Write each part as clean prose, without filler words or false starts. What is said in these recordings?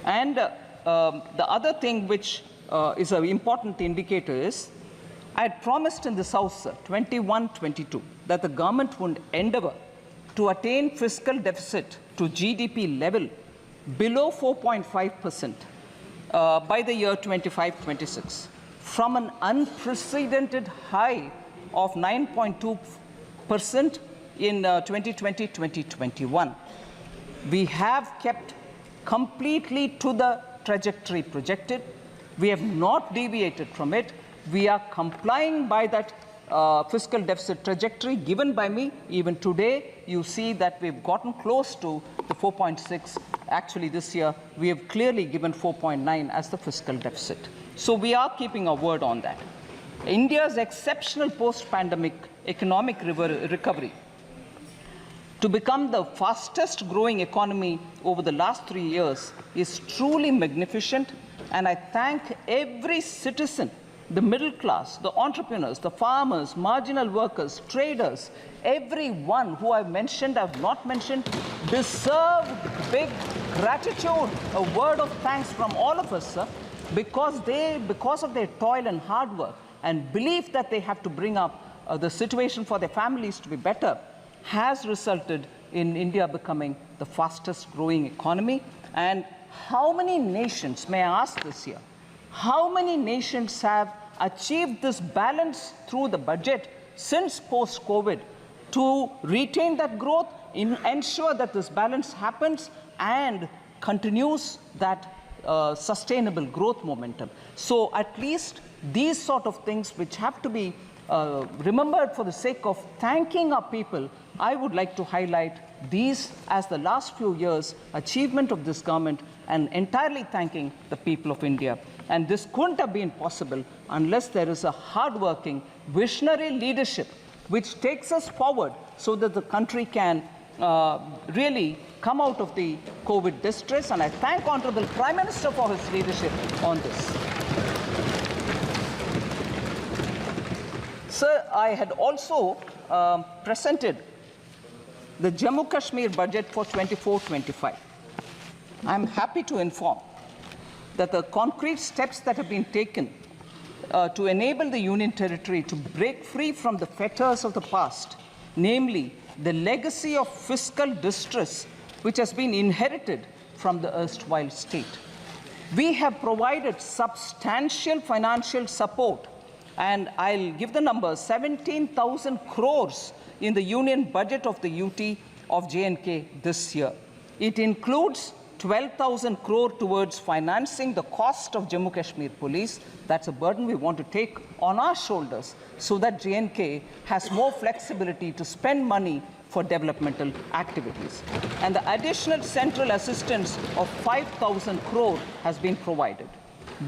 And the other thing which is an important indicator is, I had promised in this House, 21-22, that the government would endeavor to attain fiscal deficit to GDP level below 4.5% by the year 25-26, from an unprecedented high of 9.2% in 2020-2021. We have kept completely to the trajectory projected. We have not deviated from it. We are complying by that fiscal deficit trajectory given by me. Even today, you see that we've gotten close to the 4.6. Actually, this year, we have clearly given 4.9 as the fiscal deficit. So we are keeping our word on that. India's exceptional post-pandemic economic recovery to become the fastest growing economy over the last 3 years is truly magnificent. And I thank every citizen, the middle class, the entrepreneurs, the farmers, marginal workers, traders, everyone who I've mentioned, I've not mentioned, deserve big gratitude, a word of thanks from all of us, sir, because of their toil and hard work and belief that they have to bring up the situation for their families to be better, has resulted in India becoming the fastest growing economy. And how many nations, may I ask this year, how many nations have achieved this balance through the budget since post-COVID to retain that growth, ensure that this balance happens and continues that sustainable growth momentum? So at least these sort of things which have to be remembered for the sake of thanking our people, I would like to highlight these as the last few years' achievement of this government and entirely thanking the people of India. And this couldn't have been possible unless there is a hard-working, visionary leadership which takes us forward so that the country can really come out of the COVID distress. And I thank Honorable Prime Minister for his leadership on this. Sir, I had also presented the Jammu Kashmir budget for 24-25. I'm happy to inform that the concrete steps that have been taken to enable the Union Territory to break free from the fetters of the past, namely the legacy of fiscal distress which has been inherited from the erstwhile state. We have provided substantial financial support, and I'll give the numbers, 17,000 crores in the union budget of the UT of J&K this year. It includes 12,000 crore towards financing the cost of Jammu Kashmir Police. That's a burden we want to take on our shoulders so that J&K has more flexibility to spend money for developmental activities. And the additional central assistance of 5,000 crore has been provided.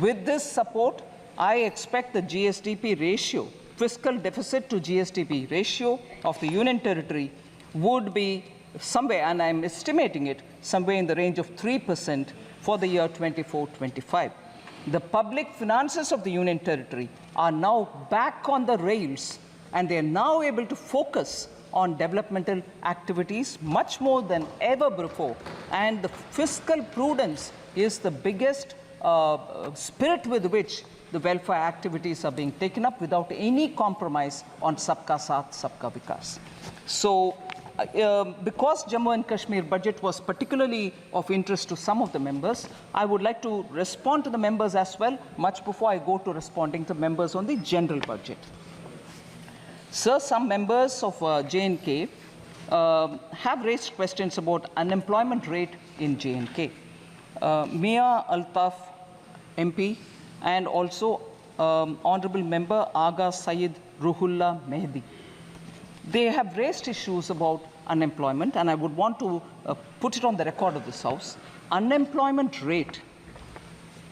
With this support, I expect the GSDP ratio, fiscal deficit to GSDP ratio of the Union Territory would be somewhere, and I'm estimating it, somewhere in the range of 3% for the year 24-25. The public finances of the Union Territory are now back on the rails, and they are now able to focus on developmental activities much more than ever before. And the fiscal prudence is the biggest spirit with which the welfare activities are being taken up without any compromise on Sabka Saath, Sabka Vikas. So, because Jammu and Kashmir budget was particularly of interest to some of the members, I would like to respond to the members as well, much before I go to responding to members on the general budget. Sir, some members of J&K have raised questions about unemployment rate in J&K. Mia Altaf MP and also Honorable Member Aga Syed Ruhullah Mehdi. They have raised issues about unemployment, and I would want to put it on the record of this House. Unemployment rate,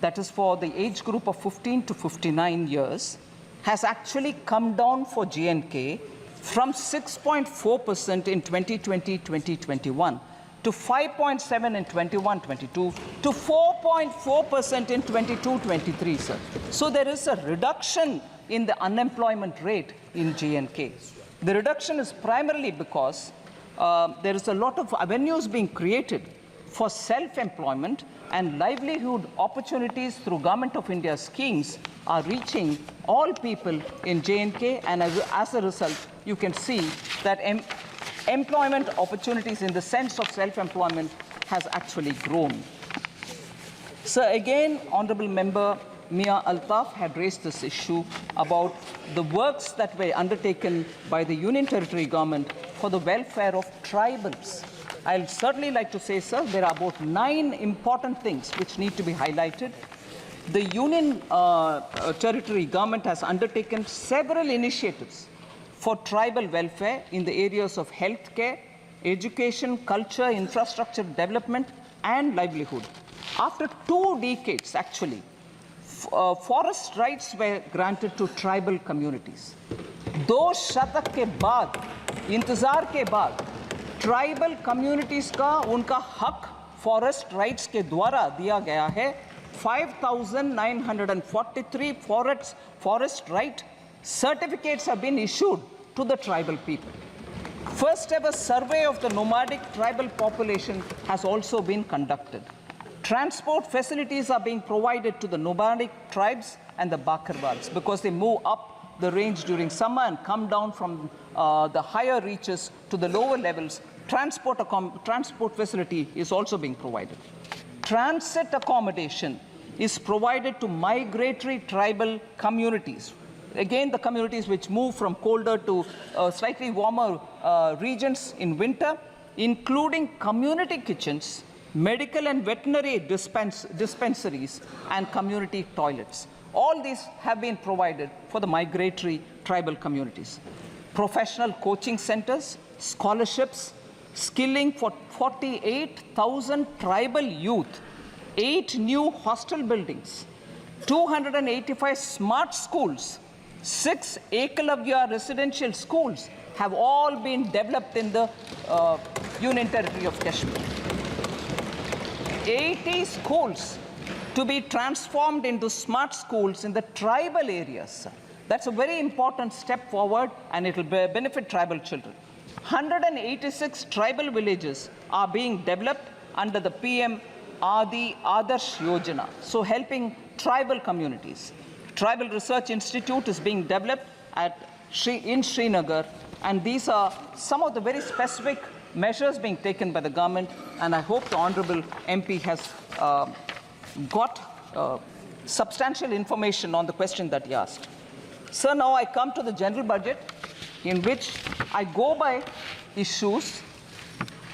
that is for the age group of 15 to 59 years, has actually come down for J&K from 6.4% in 2020-2021 to 5.7% in 21-22 to 4.4% in 22-23, sir. So there is a reduction in the unemployment rate in J&K. The reduction is primarily because there is a lot of avenues being created for self-employment and livelihood opportunities through Government of India schemes are reaching all people in J&K, and as a result, you can see that employment opportunities in the sense of self-employment has actually grown. So again, Honorable Member Mia Altaf had raised this issue about the works that were undertaken by the Union Territory government for the welfare of tribals. I'll certainly like to say, sir, there are about 9 important things which need to be highlighted. The Union Territory government has undertaken several initiatives for tribal welfare in the areas of healthcare, education, culture, infrastructure development, and livelihood. After 2 decades, actually, forest rights were granted to tribal communities. 2 शतक के बाद, इंतजार के बाद, tribal communities का उनका हक forest rights के द्वारा दिया गया है. 5,943 forest right certificates have been issued to the tribal people. First ever survey of the nomadic tribal population has also been conducted. Transport facilities are being provided to the nomadic tribes and the Bakarwals because they move up the range during summer and come down from the higher reaches to the lower levels. Transport facility is also being provided. Transit accommodation is provided to migratory tribal communities. Again, the communities which move from colder to slightly warmer regions in winter, including community kitchens, medical and veterinary dispensaries, and community toilets. All these have been provided for the migratory tribal communities. Professional coaching centers, scholarships, skilling for 48,000 tribal youth, 8 new hostel buildings, 285 smart schools, 6 Ekalavya residential schools have all been developed in the Union Territory of Kashmir. 80 schools to be transformed into smart schools in the tribal areas. That's a very important step forward, and it will benefit tribal children. 186 tribal villages are being developed under the PM Adi Adarsh Yojana, so helping tribal communities. Tribal Research Institute is being developed in Srinagar, and these are some of the very specific measures being taken by the government, and I hope the Honourable MP has got substantial information on the question that he asked. Sir, now I come to the general budget, in which I go by issues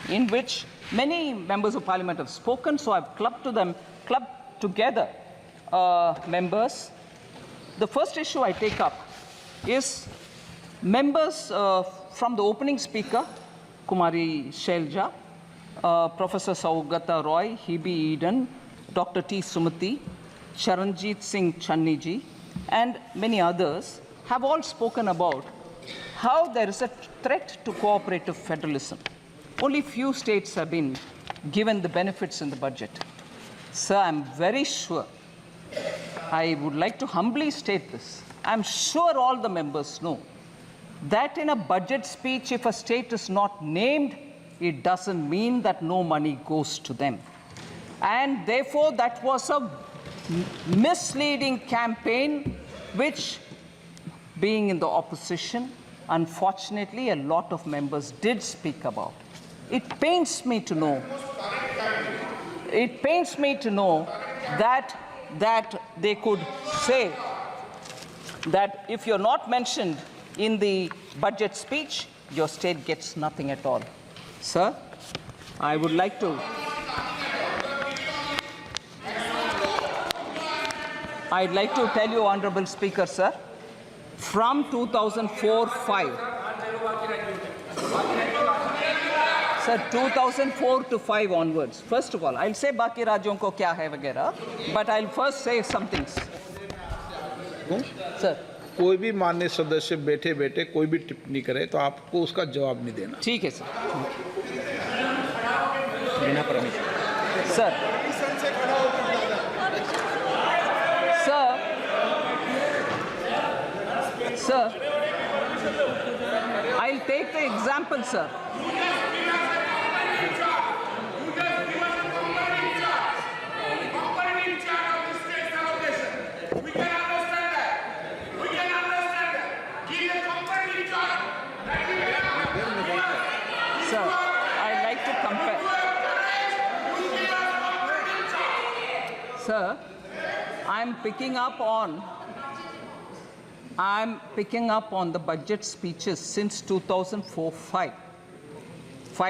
in which many members of parliament have spoken, so I've clubbed together members. The first issue I take up is members from the opening speaker, Kumari Shelja, Professor Saugata Roy, Hebe Eden, Dr. T. Sumati, Charanjit Singh Channiji, and many others have all spoken about how there is a threat to cooperative federalism. Only few states have been given the benefits in the budget. Sir, I'm very sure, I would like to humbly state this, I'm sure all the members know that in a budget speech, if a state is not named, it doesn't mean that no money goes to them. And therefore, that was a misleading campaign, which, being in the opposition, unfortunately, a lot of members did speak about. It pains me to know that they could say that if you're not mentioned in the budget speech, your state gets nothing at all. Sir, I would like to I'd like to tell you, Honorable Speaker, sir, from 2004-5, sir, 2004 to 5 onwards. First of all, I'll say बाकी राज्यों को क्या है वगैरह, but I'll first say some things. Sir, कोई भी माननीय सदस्य बैठे बैठे कोई भी टिप्पणी करे तो आपको उसका जवाब नहीं देना. ठीक है सर. बिना permission. Sir. Sir, I'll take the example, sir. Sir, I'd like to compare. Sir, I'm picking up on the budget speeches since 2004-5.